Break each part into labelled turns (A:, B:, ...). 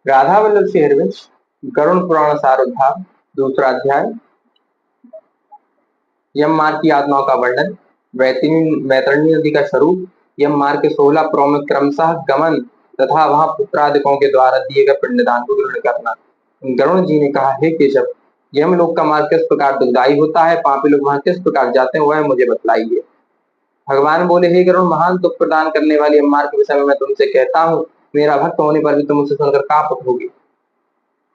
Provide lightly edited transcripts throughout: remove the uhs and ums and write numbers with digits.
A: राधा वल्लभ से हरवंश गरुण पुराण सार उद्धार दूसरा अध्याय यम मार्ग की आत्माओं का वर्णन वैतरणी नदी का स्वरूप यम मार्ग के 16 पुरों में क्रमशः गमन तथा वहां पुत्रादिकों के द्वारा दिए गए पिंडदान को ग्रहण करना। गरुण जी ने कहा, हे केशव, यम लोक का मार्ग किस प्रकार दुखदायी होता है, पापी लोग वहां किस प्रकार जाते हैं, वह मुझे बतलाइए। भगवान बोले, हे गरुण, महान दुख प्रदान करने वाली यम मार्ग के विषय में मैं तुमसे कहता हूँ। मेरा भक्त होने पर भी तुम उसे सुनकर कांप उठोगे।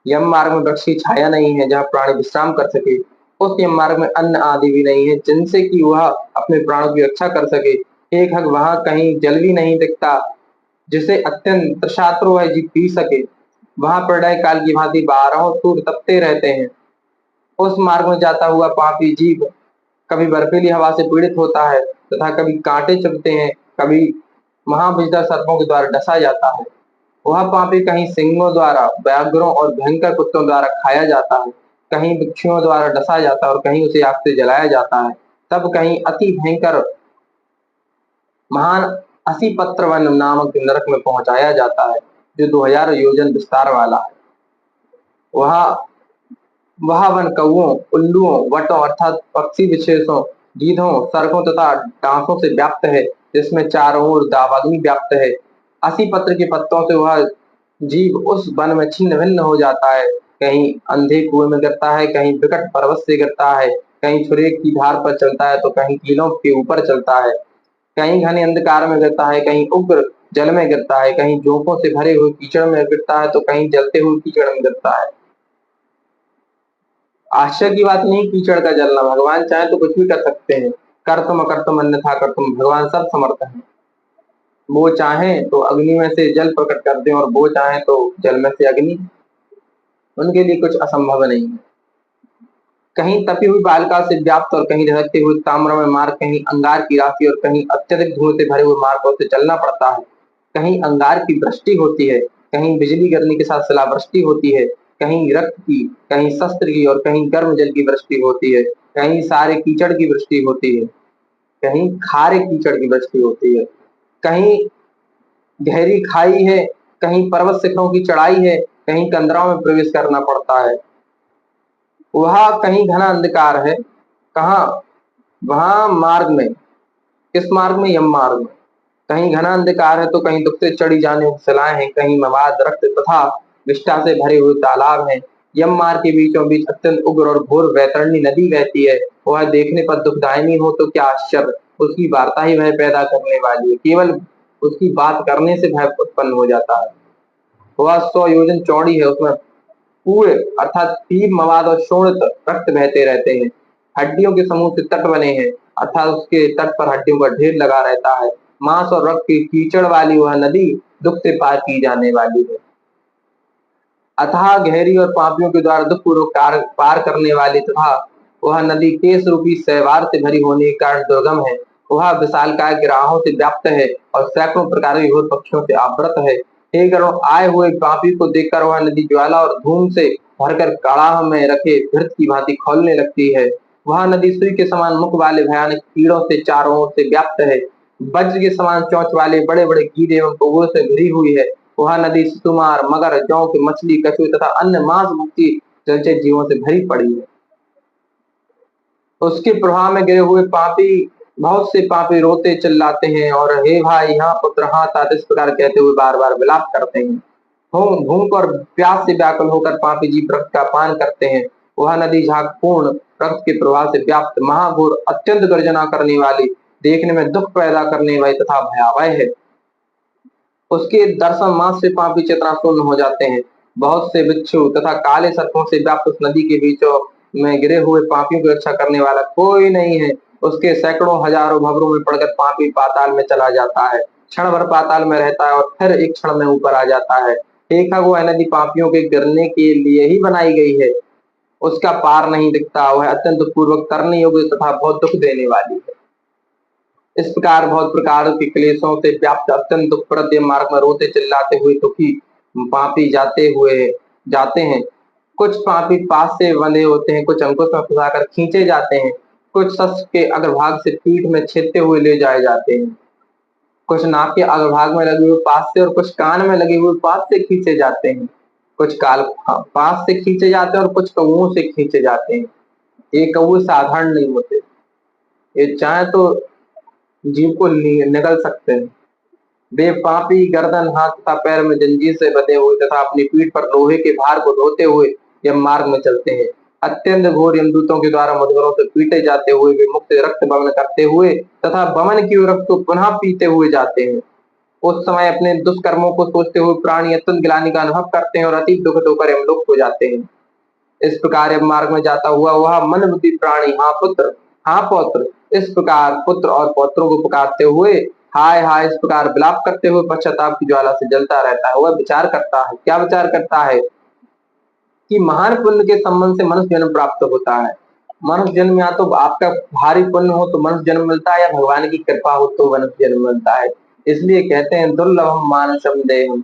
A: यम मार्ग में वृक्ष की छाया नहीं है जहाँ प्राणी विश्राम कर सके। उस यम मार्ग में अन्न आदि भी नहीं है जिनसे कि वह अपने प्राणों की रक्षा कर सके। एक हक वहां कहीं जल भी नहीं दिखता जिसे अत्यंत तृषार्तो वह जीव पी सके। वहां प्रलय काल की भांति 12 सूर्य तपते रहते हैं। उस मार्ग में जाता हुआ पापी जीव कभी बर्फीली हवा से पीड़ित होता है तथा कभी कांटे चुभते हैं, कभी महाविषधर सर्पों के द्वारा डसा जाता है। वह पापी कहीं सिंहों द्वारा, व्याघ्रों और भयंकर कुत्तों द्वारा खाया जाता है, कहीं बिच्छुओं द्वारा डसा जाता है और कहीं उसे आग से जलाया जाता है, तब कहीं अति भयंकर महान असी पत्र वन नामक नरक में पहुंचाया जाता है जो 2000 योजन विस्तार वाला है। वह वन कौओं, उल्लुओं, वटों अर्थात पक्षी विशेषों, गीधों, सरकों तथा डांसों से व्याप्त है, जिसमें चारों ओर दावाग्नि व्याप्त है। असी पत्र के पत्तों से वह जीव उस वन में छिन्न भिन्न हो जाता है। कहीं अंधे कुएं में गिरता है, कहीं विकट पर्वत से गिरता है, कहीं छुरे की धार पर चलता है तो कहीं कीलों के ऊपर चलता है, कहीं घने अंधकार में गिरता है, कहीं उग्र जल में गिरता है, कहीं जोंकों से भरे हुए कीचड़ में गिरता है तो कहीं जलते हुए कीचड़ में गिरता है। आश्चर्य की बात नहीं कीचड़ का जलना, भगवान चाहे तो कुछ भी कर सकते हैं। कर तुम अकर तुम अन्यथा कर तुम, भगवान सब समर्थ है। वो चाहे तो अग्नि में से जल प्रकट कर दें और वो चाहे तो जल में से अग्नि, उनके लिए कुछ असंभव नहीं है। कहीं तपी हुई बालिका से व्याप्त और कहीं ढलकते हुए ताम्रमय मार्ग, कहीं अंगार की राशि और कहीं अत्यधिक धूल से भरे हुए मार्गों से चलना पड़ता है। कहीं अंगार की वृष्टि होती है, कहीं बिजली गिरने के साथ शिलावृष्टि होती है, कहीं रक्त की, कहीं शस्त्र की और कहीं गर्म जल की वृष्टि होती है, कहीं सारे कीचड़ की वृष्टि होती है, कहीं खारे कीचड़ की वृष्टि होती है, कहीं गहरी खाई है, कहीं पर्वत शिखरों की चढ़ाई है, कहीं कंदराओं में प्रवेश करना पड़ता है। वह कहीं घना अंधकार है, कहाँ वहां मार्ग में, किस मार्ग में, यम मार्ग में। कहीं घना अंधकार है तो कहीं दुख से चढ़ी जाने शिलाएं हैं, कहीं मवाद रक्त तथा विष्ठा से भरे हुए तालाब हैं। यम मार्ग के बीचों बीच अत्यंत उग्र और घोर वैतरणी नदी बहती है। वह देखने पर दुखदायिनी हो तो क्या आश्चर्य, उसकी वार्ता ही भय पैदा करने वाली है। केवल उसकी बात करने से भय उत्पन्न हो जाता है। वह 100 योजन चौड़ी है, उसमें पूरे अर्थात पीप मवाद और शोणित रक्त बहते रहते हैं। हड्डियों के समूह से तट बने हैं, अर्थात उसके तट पर हड्डियों का ढेर लगा रहता है। मांस और रक्त की कीचड़ वाली वह नदी दुख से पार की जाने वाली है। अथाह गहरी और पापियों के द्वारा दुख पूर्वक पार करने वाली तथा वह नदी केस रूपी सहवार से भरी होने के कारण दुर्गम है। वह विशालकाय गिराहों से व्याप्त है और सैकड़ों प्रकार के घोर पक्षियों से आवृत है। हे गरुण, आए हुए पापी को देखकर वह नदी ज्वाला और धूम से भरकर कड़ाह में रखे घृत की भांति खौलने लगती है। वह नदी सुई के समान मुख वाले भयानक कीड़ों से चारों ओर से व्याप्त है। वज्र के समान चोंच वाले बड़े बड़े कीड़े एवं कौओं से घिरी हुई है। वह नदी सुमार, मगर, जोंक, मछली, कछुए तथा अन्य मांस भुक्ती जलचर जीवों से भरी पड़ी है। उसके प्रभाव में गिरे हुए पापी, बहुत से पापी रोते चिल्लाते हैं और हे भाई यहाँ पुत्र, हाँ तात, इस प्रकार कहते हुए बार बार विलाप करते हैं। भूख और प्यास से व्याकुल होकर पापी जीव रक्त का पान करते हैं। वह नदी झाग पूर्ण रक्त के प्रवाह से व्याप्त महाघोर अत्यंत गर्जना करने वाली, देखने में दुख पैदा करने वाली तथा भयावह है। उसके दर्शन मात्र से पापी चेतना शून्य हो जाते हैं। बहुत से बिच्छू तथा काले सर्पों से व्याप्त उस नदी के बीचों में गिरे हुए पापियों की रक्षा करने वाला कोई नहीं है। उसके सैकड़ों हजारों भवरों में पड़कर पापी पाताल में चला जाता है, क्षण भर पाताल में रहता है और फिर एक क्षण में ऊपर आ जाता है। देखा वह नदी पापियों के गिरने के लिए ही बनाई गई है। उसका पार नहीं दिखता, वह अत्यंत पूर्वक तरने योग्य तथा बहुत दुख देने वाली है। इस प्रकार बहुत प्रकार के क्लेशों से व्याप्त अत्यंत दुखप्रद मार्ग में रोते चिल्लाते हुए दुखी पापी जाते हैं। कुछ पापी पास से बंधे होते हैं, कुछ अंकुश में फंसाकर खींचे जाते हैं, कुछ शस्त्र के अग्रभाग से पीठ में छेदते हुए ले जाए जाते हैं, कुछ नाक के अग्रभाग में लगे हुए पास से और कुछ कान में लगे हुए पास से खींचे जाते हैं। कुछ काल पास से खींचे जाते हैं और कुछ कौओं से खींचे जाते हैं। ये कौए साधारण नहीं होते, ये चाहे तो जीव को निगल सकते हैं। वे पापी गर्दन, हाथ तथा पैर में जंजीर से बंधे हुए तथा अपनी पीठ पर लोहे के भार को ढोते हुए यम मार्ग में चलते हैं। अत्यंत घोर यमदूतों के द्वारा मुद्गरों से पीटे जाते हुए वे मुक्त रक्त बमन करते हुए तथा बमन की रक्त को पुनः पीते हुए जाते हैं। उस समय अपने दुष्कर्मों को सोचते हुए प्राणी अत्यंत गिलानी का अनुभव करते हैं और अति दुखद होकर यमलोक हो जाते हैं। इस प्रकार यम मार्ग में जाता हुआ वह मन बुद्धि प्राणी हाँ पुत्र, हाँ पौत्र, इस प्रकार पुत्र और पौत्रों को पुकारते हुए हाय हाय इस प्रकार विलाप करते हुए पश्चाताप की ज्वाला से जलता रहता है। वह विचार करता है, क्या विचार करता है कि महान पुण्य के संबंध से मनुष्य जन्म प्राप्त होता है। मनुष्य जन्म या तो आपका भारी पुण्य हो तो मनुष्य जन्म मिलता है, या भगवान की कृपा हो तो मनुष्य जन्म मिलता है। इसलिए कहते हैं दुर्लभम मानसम देहम।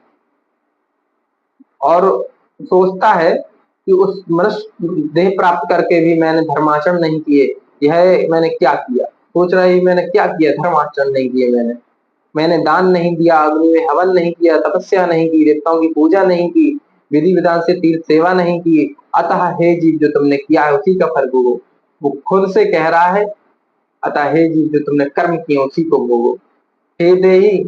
A: और सोचता है कि उस मनुष्य देह प्राप्त करके भी मैंने धर्माचरण नहीं किए, यह मैंने क्या किया। सोच रहा है मैंने क्या किया, धर्माचरण नहीं किए, मैंने दान नहीं दिया, अग्नि में हवन नहीं किया, तपस्या नहीं की, देवताओं की पूजा नहीं की, विधि विधान से तीर्थ सेवा नहीं की। अतः हे जीव जो तुमने किया है उसी का फल भोगो। वो खुद से कह रहा है, अतः हे जीव जो तुमने कर्म किए उसी को भोगो। हे देही,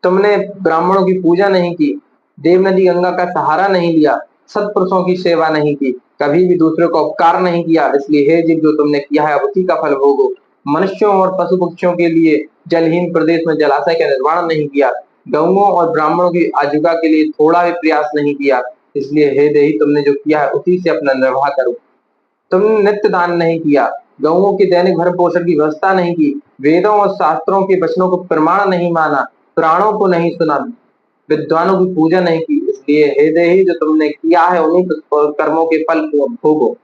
A: तुमने ब्राह्मणों की पूजा नहीं की, देव नदी गंगा का सहारा नहीं लिया, सत्पुरुषों की सेवा नहीं की, कभी भी दूसरे को उपकार नहीं किया, इसलिए हे जीव जो तुमने किया है उसी का फल भोगो। मनुष्यों और पशु पक्षियों के लिए जलहीन प्रदेश में जलाशय का निर्माण नहीं किया, गौओं और ब्राह्मणों की आजीविका के लिए थोड़ा भी प्रयास नहीं किया, इसलिए हे देही तुमने जो किया है उसी से अपना निर्वाह करो। तुमने नित्य दान नहीं किया, गौओं के दैनिक भरण पोषण की व्यवस्था नहीं की, वेदों और शास्त्रों के वचनों को प्रमाण नहीं माना, पुराणों को नहीं सुना, विद्वानों की पूजा नहीं की, इसलिए हे देही जो तुमने किया है उन्हीं कर्मों के फल को भोगो।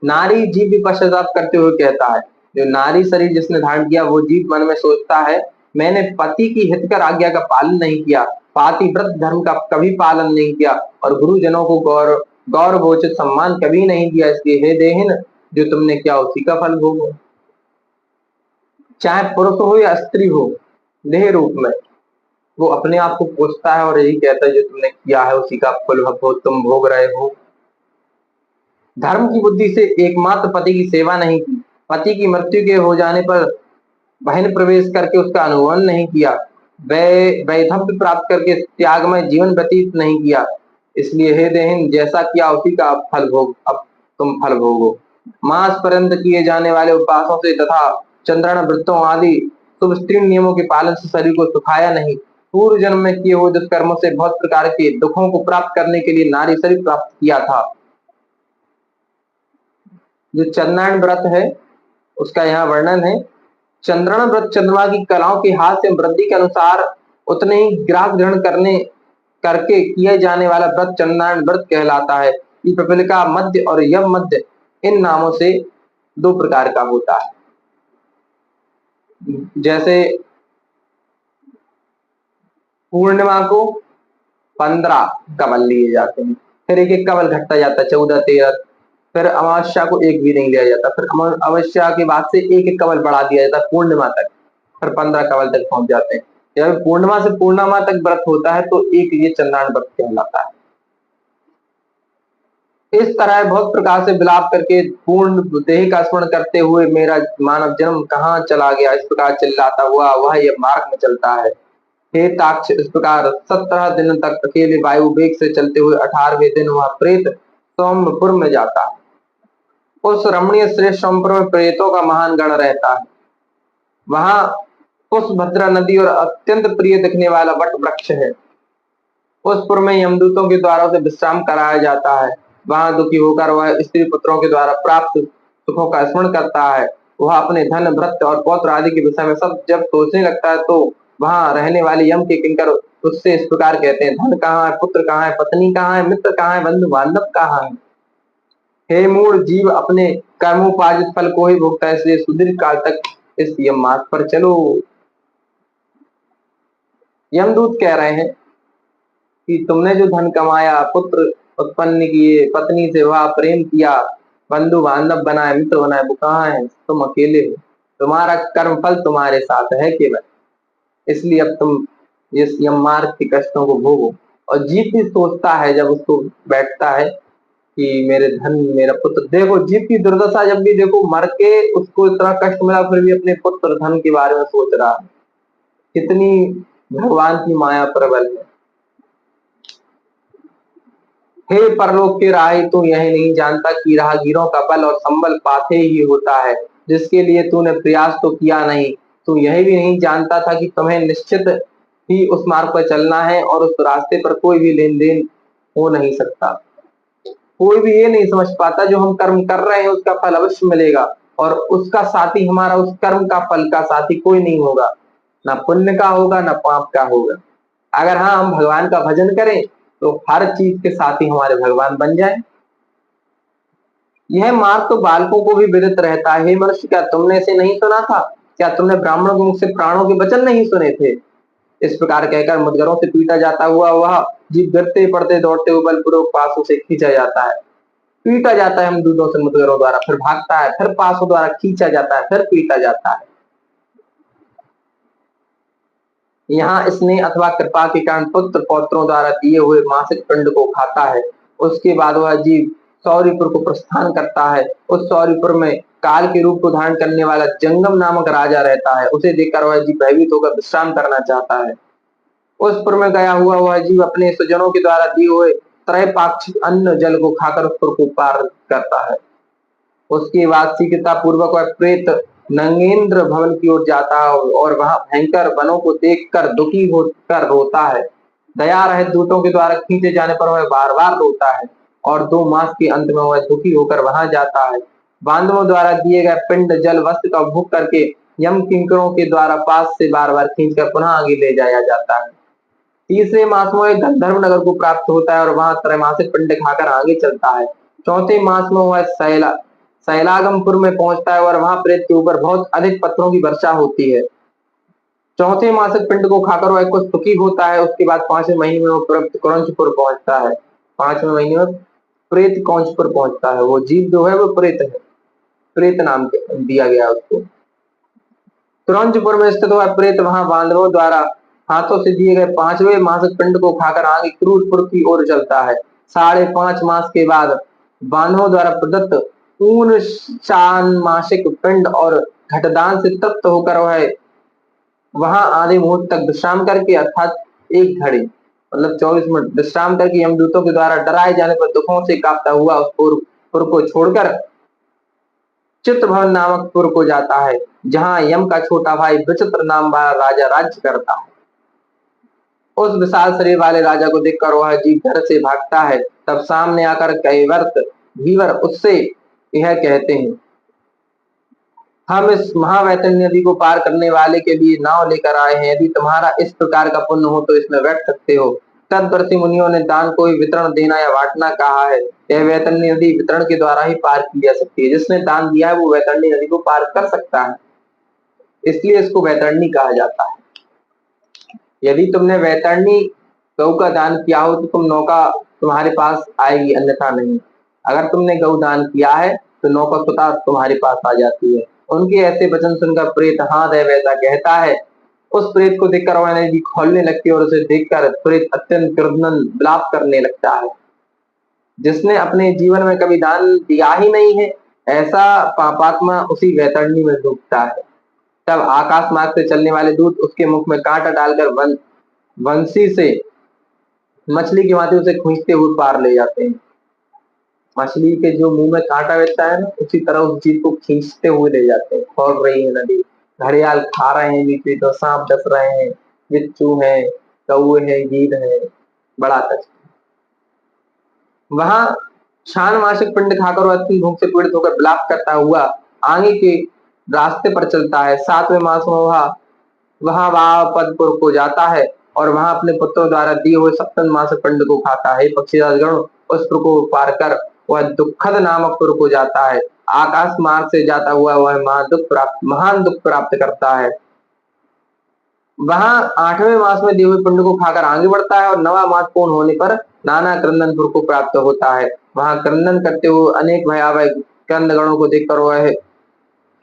A: नारी जीव भी पश्चाताप करते हुए कहता है, जो नारी शरीर जिसने धारण किया वो जीव मन में सोचता है मैंने पति की हितकर आज्ञा का पालन नहीं किया, पातिव्रत धर्म का कभी पालन नहीं किया और गुरुजनों को गौरवोचित सम्मान कभी नहीं दिया, इसलिए हे देहिन जो तुमने किया उसी का फल भोगो। चाहे पुरुष हो या स्त्री हो, देह रूप में वो अपने आप को पूछता है और यही कहता है जो तुमने किया है उसी का फल तुम भोग रहे हो। धर्म की बुद्धि से एकमात्र पति की सेवा नहीं की, पति की मृत्यु के हो जाने पर बहन प्रवेश करके उसका अनुगमन नहीं किया, वैधव्य प्राप्त करके त्यागमय जीवन व्यतीत नहीं किया, इसलिए हे देहिन जैसा किया उसी का फल भोग, अब तुम फल भोगो। मास पर्यंत किए जाने वाले उपवासों से तथा चंद्रण व्रतों आदि शुभ स्त्री नियमों के पालन से शरीर को सुखाया नहीं, पूर्व जन्म में किए हुए दुष्कर्मों से बहुत प्रकार के दुखों को प्राप्त करने के लिए नारी शरीर प्राप्त किया था। जो चंद्रायण व्रत है उसका यहाँ वर्णन है। चंद्रायण व्रत चंद्रमा की कलाओं के हाथ से वृद्धि के अनुसार उतने ही ग्रास ग्रहण करने करके किए जाने वाला व्रत चंद्रायण व्रत कहलाता है। ये पिपलिका मध्य और यम मध्य इन नामों से दो प्रकार का होता है। जैसे पूर्णिमा को 15 कमल लिए जाते हैं, फिर एक एक कमल घटता जाता है 14 13, फिर अमावस्या को एक भी नहीं लिया जाता, फिर अमावस्या के बाद से एक एक कमल बढ़ा दिया जाता है पूर्णिमा तक, फिर 15 कमल तक पहुंच जाते हैं। जब पूर्णिमा से पूर्णिमा तक व्रत होता है तो एक ये चंद्रायण व्रत कहलाता है। इस तरह बहुत प्रकार से विलाप करके पूर्ण देह का स्मरण करते हुए मेरा मानव जन्म कहाँ चला गया इस प्रकार चिल्लाता हुआ वह ये मार्ग में चलता है। हे ताक्ष, इस प्रकार 17 दिन तक अकेले वायु वेग से चलते हुए 18वें दिन वह प्रेत सोमपुर में जाता है। उस रमणीय श्रेष्ठ सोमपुर में प्रेतों का महान गण रहता है। वहां पुष्पभद्रा नदी और अत्यंत प्रिय दिखने वाला वट वृक्ष है। उस पुर में यमदूतों के द्वारा उसे विश्राम कराया जाता है। वहां दुखी होकर वह स्त्री पुत्रों के द्वारा प्राप्त सुखों का स्मरण करता है। वह अपने धन भ्रत और पौत्र आदि के विषय में सब जब सोचने लगता है तो वहां रहने वाले यम के किंकर उससे इस प्रकार कहते हैं, धन कहाँ है, पुत्र कहाँ है, पत्नी कहाँ है, मित्र कहाँ है, बंधु बांधव कहाँ है। हे मूढ़ जीव, अपने कर्मोपार्जित फल को ही भोगता है, इसलिए सुदीर्घ काल तक इस यम मार्ग पर चलो। यमदूत कह रहे हैं कि तुमने जो धन कमाया, पुत्र उत्पन्न किए, पत्नी से वह प्रेम किया, बंधु बांधव बनाए, मित्र बनाए, वो कहाँ है? तुम अकेले हो, तुम्हारा कर्म फल तुम्हारे साथ है केवल, इसलिए अब तुम इस यम मार्ग के कष्टों को भोगो और जीव भी सोचता है जब उसको बैठता है कि मेरे धन मेरा पुत्र, देखो जीव की दुर्दशा, जब भी देखो मर के उसको इतना कष्ट मिला फिर भी अपने पुत्र धन के बारे में सोच रहा है। कितनी भगवान की माया प्रबल है। हे परलोक के राही, तू यह नहीं जानता कि राहगीरों का बल और संबल पाथे ही होता है, जिसके लिए तूने प्रयास तो किया नहीं। तू यह भी नहीं जानता था कि तुम्हें निश्चित ही उस मार्ग पर चलना है और उस रास्ते पर कोई भी लेन देन हो नहीं सकता। कोई भी ये नहीं समझ पाता जो हम कर्म कर रहे हैं उसका फल अवश्य मिलेगा, और उसका साथी हमारा उस कर्म का फल का साथी कोई नहीं होगा, ना पुण्य का होगा ना पाप का होगा। अगर हाँ हम भगवान का भजन करें तो हर चीज के साथी हमारे भगवान बन जाए। यह मार्ग तो बालकों को भी विदित रहता है। हे मनुष्य, क्या तुमने इसे नहीं सुना था? क्या तुमने ब्राह्मणों के मुख से प्राणों के वचन नहीं सुने थे? इस प्रकार कहकर मुदगरों से पीटा जाता हुआ वह जीव गिरते पड़ते दौड़ते हुए बलपूर्वक पासों से खींचा जाता है। पीटा जाता है हम दूतों से मुदगरों द्वारा, फिर भागता है, फिर पासों द्वारा खींचा जाता है, फिर पीटा जाता है। यहाँ स्नेह अथवा कृपा के कारण पुत्र पौत्रों द्वारा दिए हुए मासिक पिंड को खाता है। उसके बाद वह जीव सौरीपुर को प्रस्थान करता है। उस सौरीपुर में काल के रूप को धारण करने वाला जंगम नामक राजा रहता है। उसे देखकर वह जीव भयभीत होकर विश्राम करना चाहता है। उस पुर में गया हुआ वह जीव अपने स्वजनों के द्वारा दिए हुए त्रैपाक्षिक अन्न जल को खाकर उस पुर को पार करता है। उसके बाद शीघ्रता पूर्वक वह प्रेत नंगेंद्र भवन की ओर जाता है और वहां भयंकर वनों को देखकर दुखी होकर रोता है। दया रहित दूतों के द्वारा खींचे जाने पर वह बार बार रोता है, और 2 मास के अंत में वह दुखी होकर वहां जाता है। बांधवों द्वारा दिए गए पिंड जल वस्त्र का उपभोग करके यम किंकरों के द्वारा पास से बार बार खींचकर पुनः आगे ले जाया जाता है। तीसरे मास में वह गंधर्व नगर को प्राप्त होता है और वहां त्रैमासिक पिंड खाकर आगे चलता है। चौथे मास में वह सैलागमपुर में पहुंचता है और वहां प्रेत के ऊपर बहुत अधिक पत्थरों की वर्षा होती है। चौथे मासिक पिंड को खाकर वह कुछ सुखी होता है। उसके बाद 5वें महीने में वो क्रौंचपुर पहुंचता है। 5वें महीने में प्रेत कौंचपुर पहुंचता है। वो जीव जो है वो प्रेत है, प्रेत नाम दिया गया उसको। क्रौंचपुर में स्थित हुआ प्रेत वहां बांधवों द्वारा हाथों से दिए गए 5वें मासिक पिंड को खाकर आगे क्रूरपुर की ओर चलता है। 5.5 मास के बाद बांधवों द्वारा प्रदत्त ऊन मासिक पिंड और घटदान से तृप्त होकर वह वहां आधे मुहूर्त तक विश्राम करके, अर्थात 1 घड़ी मतलब 24 मिनट विश्राम करके यमदूतों के द्वारा डराए जाने पर दुखों से कांपता हुआ उस पुर को छोड़कर चित्रभवन नामक पुर को जाता है, जहां यम का छोटा भाई विचित्र नाम वाला राजा राज्य करता है। उस विशाल शरीर वाले राजा को देखकर वह जीव घर से भागता है। तब सामने आकर कैवर्त धीवर उससे यह कहते हैं, हम इस महावैतरणी नदी को पार करने वाले के लिए नाव लेकर आए हैं। यदि तुम्हारा इस प्रकार का पुण्य हो तो इसमें बैठ सकते हो। तदवर्ती मुनियों ने दान को वितरण देना या बांटना कहा है। यह वैतरणी नदी वितरण के द्वारा ही पार की जा सकती है। जिसने दान दिया है वो वैतरणी नदी को पार कर सकता है, इसलिए इसको वैतरणी कहा जाता है। यदि तुमने वैतरणी गौ का दान किया हो तो तुम नौका तुम्हारे पास आएगी, अन्यथा नहीं। अगर तुमने गौ दान किया है तो नौका स्वतः तुम्हारे पास आ जाती है। उनके ऐसे वचन सुनकर प्रेत हाँ दे वैसा कहता है। उस प्रेत को देखकर वह नदी खोलने लगती है और उसे देखकर प्रेत अत्यंत कृतज्ञ विलाप करने लगता है। जिसने अपने जीवन में कभी दान दिया ही नहीं है, ऐसा पापात्मा उसी वैतरणी में डूबता है। तब आकाश मार्ग से चलने वाले दूत उसके मुख में कांटा डालकर बंसी से मछली की भांति उसे खींचते हुए पार ले जाते हैं। मछली के जो मुंह में कांटा रहता है ना, उसी तरह उस जीव को खींचते हुए ले जाते हैं। खोल रही है नदी, घड़ियाल खा रहे हैं, नीचे तो सांप डस रहे हैं, बिच्छू है, कौए है, गीद है, बड़ा कष्ट। वहां शान मासिक पिंड खाकर वह अति भूख से पीड़ित होकर विलाप करता हुआ आगे के रास्ते पर चलता है। 7वें मास में वहां पदपुर को जाता है और वहां अपने पुत्रों द्वारा दिए हुए सप्तम मासिक पिंड को खाता है। पक्षीराजगण उस पुर को पार कर वह दुखद नामक पुर को जाता है। आकाश मार्ग से जाता हुआ वह महान दुख प्राप्त करता है। वहां 8वें मास में दिए हुए पिंड को खाकर आगे बढ़ता है और 9वां मास पूर्ण होने पर नाना क्रंदनपुर को प्राप्त होता है। वहां क्रंदन करते हुए अनेक भयावह क्रंदगणों को देखकर वह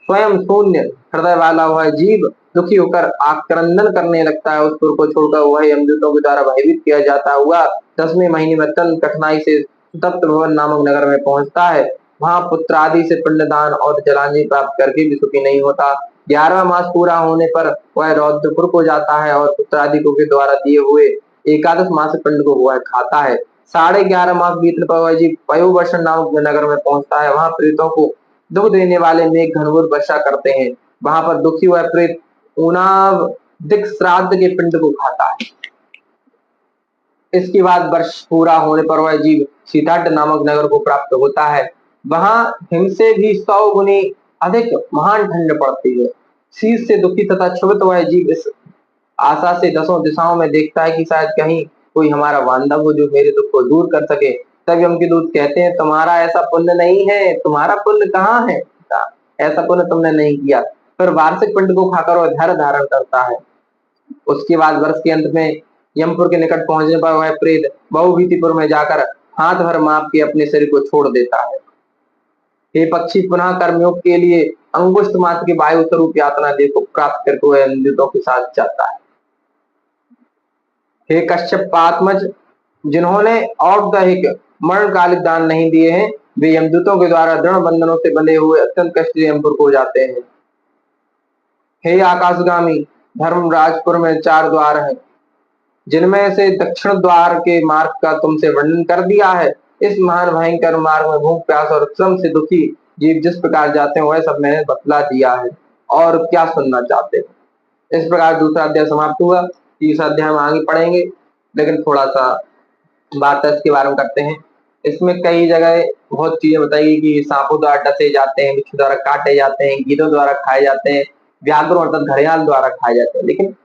A: स्वयं शून्य हृदय वाला वह जीव दुखी होकर आक्रंदन करने लगता है। उस पुर को छोड़कर वह यमदूतों के द्वारा भयभीत किया जाता हुआ 10वें महीने में अत्यंत कठिनाई से सुतप्त भवन नामक नगर में पहुंचता है। वहां पुत्र आदि से पिंडदान और जलांजलि प्राप्त करके भी सुखी नहीं होता। 11वां मास पूरा होने पर वह रौद्रपुर को जाता है और पुत्र आदि को के द्वारा दिए हुए एकादश मास पिंड को वह खाता है। 11.5 मास बीतने पर वह जीव पयोवर्षण नामक नगर में पहुंचता है। वहां प्रेतों को दुख देने वाले मेघ घनघोर वर्षा करते हैं। वहां पर दुखी हुआ प्रेत ऊनावदिक श्राद्ध के पिंड को खाता है। इसके बाद वर्ष पूरा होने पर वह जीव सीताट नामक नगर को प्राप्त होता है। वहां हिम से भी 100 गुनी अधिक महान ठंड पड़ती है। शीत से दुखी तथा क्षुभित वह जीव इस आशा से 10 दिशाओं में देखता है कि शायद कहीं कोई हमारा बांधव हो जो मेरे दुख को दूर कर सके। तब यम के दूत कहते हैं, तुम्हारा ऐसा पुण्य नहीं है। तुम्हारा पुण्य कहाँ है? ऐसा पुण्य तुमने नहीं किया। फिर वार्षिक पिंड को खाकर वह धैर्य धारण करता है। उसके बाद वर्ष के अंत में यमपुर के निकट पहुंचने पर वह प्रेत बहुभीतिपुर में जाकर हाथ भर माप के अपने शरीर को छोड़ देता है। हे पक्षी, पुनः कर्मयोग के लिए अंगुष्ठ मात्र के वायु स्वरूप यातना देह को प्राप्त करके वह यमदूतों के साथ जाता है। हे कश्यप पात्मज, जिन्होंने औपदाहिक मरणकालिक दान नहीं दिए हैं, वे यमदूतों के द्वारा दृढ़ बंधनों से बंधे हुए अत्यंत कष्ट से यमपुर को जाते हैं। हे आकाशगामी, धर्मराजपुर में 4 द्वार हैं, जिनमें से दक्षिण द्वार के मार्ग का तुमसे वर्णन कर दिया है। इस महान भयंकर मार्ग में भूख प्यास और श्रम से दुखी जीव जिस प्रकार जाते हैं वह सब मैंने बतला दिया है। और क्या सुनना चाहते हैं? इस प्रकार दूसरा अध्याय समाप्त हुआ। तीसरा अध्याय हम आगे पढ़ेंगे, लेकिन थोड़ा सा बात इसके बारे में करते हैं। इसमें कई जगह बहुत चीजें बताई कि सांपों द्वारा डसे जाते हैं, बिच्छू द्वारा काटे जाते हैं, गीदों द्वारा खाए जाते हैं, व्याघ्रों अर्थात घड़ियाल द्वारा खाए जाते हैं। लेकिन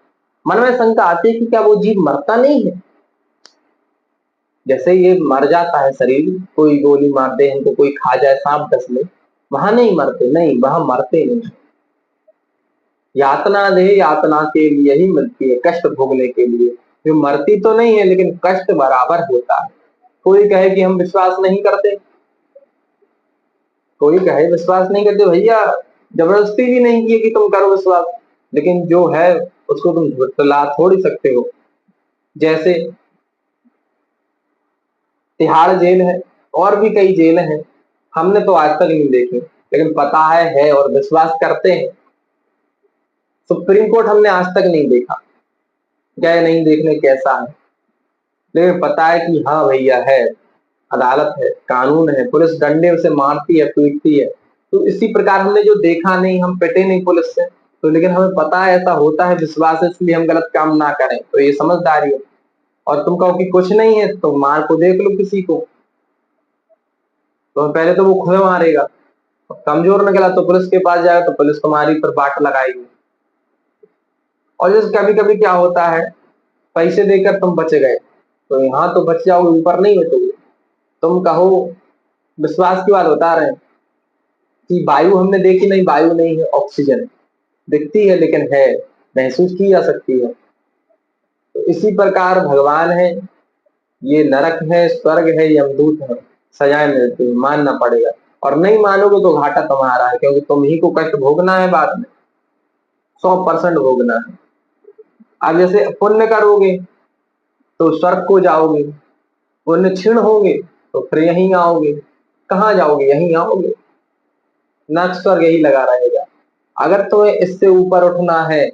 A: मन में शंका आती है कि क्या वो जीव मरता नहीं है? जैसे ये मर जाता है शरीर, कोई गोली मार दे, हमको कोई खा जाए, सांप डस ले, वहां नहीं मरते। नहीं, वहां मरते नहीं। यातना देह यातना के लिए ही मिलती है, कष्ट भोगने के लिए। जो मरती तो नहीं है, लेकिन कष्ट बराबर होता है। कोई कहे कि हम विश्वास नहीं करते, कोई कहे विश्वास नहीं करते, भैया जबरदस्ती भी नहीं की कि तुम करो विश्वास, लेकिन जो है उसको तुम झुटला थोड़ी सकते हो। जैसे तिहाड़ जेल है, और भी कई जेल हैं, हमने तो आज तक नहीं देखे, लेकिन पता है और विश्वास करते हैं। सुप्रीम कोर्ट हमने आज तक नहीं देखा, क्या नहीं देखने कैसा है, लेकिन पता है कि हाँ भैया है, अदालत है, कानून है, पुलिस डंडे से मारती है, पीटती है। तो इसी प्रकार हमने जो देखा नहीं, हम पिटे नहीं पुलिस से, तो लेकिन हमें पता है ऐसा होता है, विश्वास है, इसलिए हम गलत काम ना करें, तो ये समझदारी है। और तुम कहो कि कुछ नहीं है, तो मार को देख लो किसी को, तो पहले तो वो खुद मारेगा, कमजोर निकला तो पुलिस के पास जाएगा, तो पुलिस तुम्हारी पर बाट लगाएगी। और जैसे कभी कभी क्या होता है, पैसे देकर तुम बच गए, तो यहाँ तो बच जाओगे, ऊपर नहीं बचोगे। तुम कहो, विश्वास की बात बता रहे हैं कि वायु हमने देखी नहीं, वायु नहीं है, ऑक्सीजन दिखती है लेकिन है, महसूस की जा सकती है। तो इसी प्रकार भगवान है, ये नरक है, स्वर्ग है, यमदूत है, सजाएं मिलती है, मानना पड़ेगा। और नहीं मानोगे तो घाटा तुम्हारा है, क्योंकि तुम ही को कष्ट भोगना है, बाद में 100% भोगना है। अब जैसे पुण्य करोगे तो स्वर्ग को जाओगे, पुण्य क्षीण होंगे तो फिर यहीं आओगे। कहाँ जाओगे? यहीं आओगे, नर्क स्वर्ग यही लगा रहेगा। अगर तुम्हें इससे ऊपर उठना है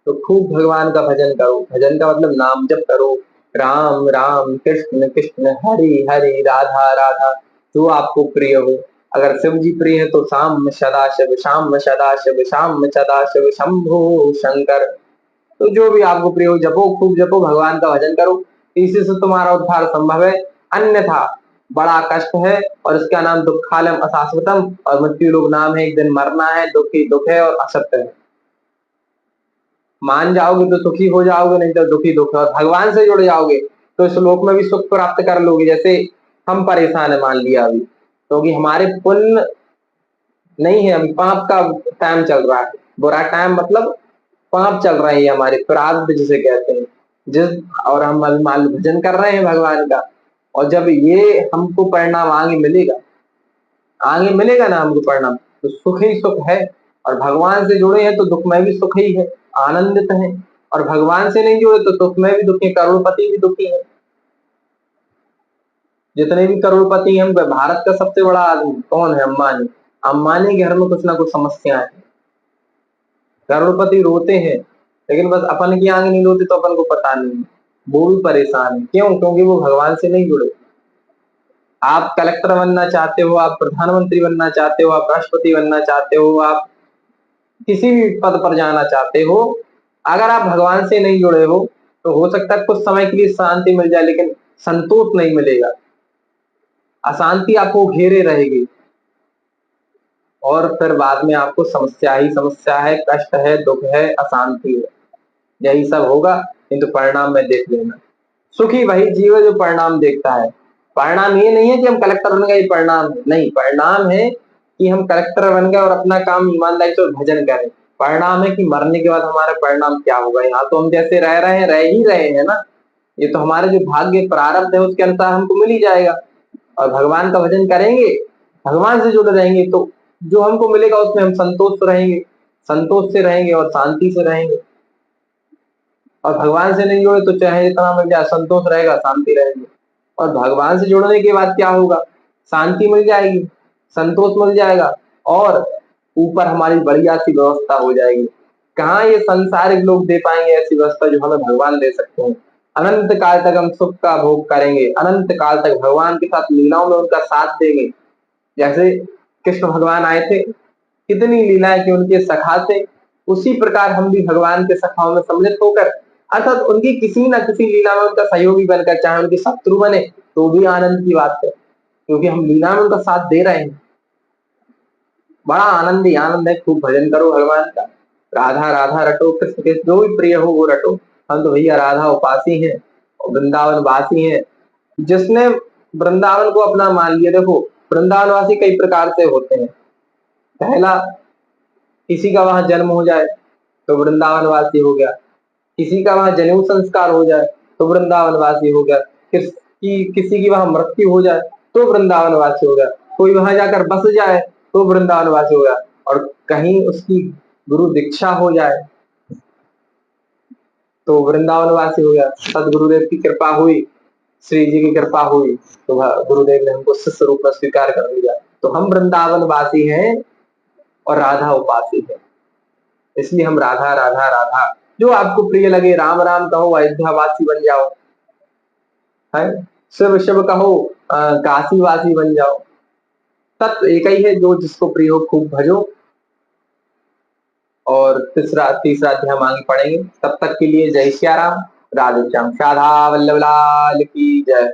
A: तो खूब भगवान का भजन करो। भजन का मतलब नाम जप करो, राम राम कृष्ण कृष्ण हरि हरि राधा राधा, जो आपको प्रिय हो। अगर शिव जी प्रिय है तो शाम सदा शिव, शाम सदा शिव, शाम सदा शिव शंभु शंकर। तो जो भी आपको प्रिय हो जपो, खूब जपो, भगवान का भजन करो, इसी से तुम्हारा उद्धार संभव है। अन्यथा बड़ा कष्ट है, और इसका नाम दुखालम अशाश्वतम, और मृत्यु लोक नाम है, एक दिन मरना है, दुखी दुख है और असत्य है। मान जाओगे तो सुखी हो जाओगे, नहीं तो दुखी दुख है। और भगवान से जुड़ जाओगे तो इस लोक में भी सुख प्राप्त कर लोगे। जैसे हम परेशान है, मान लिया अभी, क्योंकि हमारे पुण्य नहीं है, अभी पाप का टाइम चल रहा है, बुरा टाइम मतलब पाप चल रहे हैं हमारे, प्रारब्ध जिसे कहते हैं, जिस और हम मान भजन कर रहे हैं भगवान का। और जब ये हमको परिणाम आगे मिलेगा, आगे मिलेगा ना हमको परिणाम, तो सुख ही सुख है। और भगवान से जुड़े हैं तो दुख में भी सुख ही है। आनंदित हैं। और भगवान से नहीं जुड़े तो सुख में भी दुखी, करोड़पति भी दुखी है। जितने भी करोड़पति हैं, भारत का सबसे बड़ा आदमी कौन है? अंबानी। अंबानी के घर में कुछ ना कुछ समस्या है। करोड़पति रोते हैं, लेकिन बस अपन की आंख नहीं रोते तो अपन को पता नहीं, वो भी परेशान है। क्यों? क्योंकि वो भगवान से नहीं जुड़े। आप कलेक्टर बनना चाहते हो, आप प्रधानमंत्री बनना चाहते हो, आप राष्ट्रपति बनना चाहते हो, आप किसी भी पद पर जाना चाहते हो, अगर आप भगवान से नहीं जुड़े हो तो हो सकता है कुछ समय के लिए शांति मिल जाए, लेकिन संतोष नहीं मिलेगा। अशांति आपको घेरे रहेगी और फिर बाद में आपको समस्या ही समस्या है, कष्ट है, दुख है, अशांति है, यही सब होगा। किंतु परिणाम में देख लेना, सुखी वही जीव है जो परिणाम देखता है। परिणाम ये नहीं है कि हम कलेक्टर बन गए, परिणाम नहीं, परिणाम है कि हम कलेक्टर बन गए और अपना काम ईमानदारी से भजन करें। परिणाम है कि मरने के बाद हमारा परिणाम क्या होगा। यहाँ तो हम जैसे रह रहे हैं, रह ही रहे हैं ना, ये तो हमारे जो भाग्य प्रारब्ध है उसके अनुसार हमको मिल ही जाएगा। और भगवान का भजन करेंगे, भगवान से जुड़े रहेंगे तो जो हमको मिलेगा उसमें हम संतोष रहेंगे, संतोष से रहेंगे और शांति से रहेंगे। और भगवान से नहीं जुड़े तो चाहे जितना मिल जाए, संतोष रहेगा, शांति रहेगी। और भगवान से जुड़ने के बाद क्या होगा? शांति मिल जाएगी, संतोष मिल जाएगा और ऊपर हमारी बढ़िया सी व्यवस्था हो जाएगी। कहाँ ये संसारिक लोग दे पाएंगे ऐसी व्यवस्था जो हमें भगवान दे सकते हैं। अनंत काल तक हम सुख का भोग करेंगे, अनंत काल तक भगवान के साथ लीलाओं में उनका साथ देंगे। जैसे कृष्ण भगवान आए थे, कितनी लीलाएं कि उनके सखा थे, उसी प्रकार हम भी भगवान के सखाओं में सम्मिलित होकर, अर्थात उनकी किसी न किसी लीला में उनका सहयोगी बनकर, चाहे उनके शत्रु बने तो भी आनंद की बात है, क्योंकि हम लीला में उनका साथ दे रहे हैं। बड़ा आनंद ही आनंद है। खूब भजन करो भगवान का, राधा राधा रटो, कृष्ण के जो भी प्रिय हो वो रटो। हम तो भैया राधा उपासी हैं और वृंदावन वासी हैं। जिसने वृंदावन को अपना मान लिया, देखो वृंदावन वासी कई प्रकार से होते हैं। पहला, किसी का वहां जन्म हो जाए तो वृंदावन वासी हो गया, किसी का वहां जनेऊ संस्कार हो जाए तो वृंदावन वासी हो गया, किसी की वहां मृत्यु हो जाए तो वृंदावन वासी हो गया, कोई वहां जाकर बस जाए तो वृंदावन वासी हो गया, और कहीं उसकी गुरु दीक्षा हो जाए तो वृंदावन वासी हो गया। सदगुरुदेव की कृपा हुई, श्री जी की कृपा हुई तो गुरुदेव ने हमको शिष्य रूप में स्वीकार कर लिया, तो हम वृंदावन वासी हैं और राधा उपासी है। इसलिए हम राधा राधा राधा, जो आपको प्रिय लगे, राम राम कहो, अयोध्या वासी बन जाओ, है शिव शिव कहो, काशी वासी बन जाओ। तत्व एक ही है, जो जिसको प्रिय हो खूब भजो। और तीसरा अध्याय आगे पढ़ेंगे। तब तक के लिए जय सिया राम, राधे श्याम, राधा वल्लभ लाल की जय।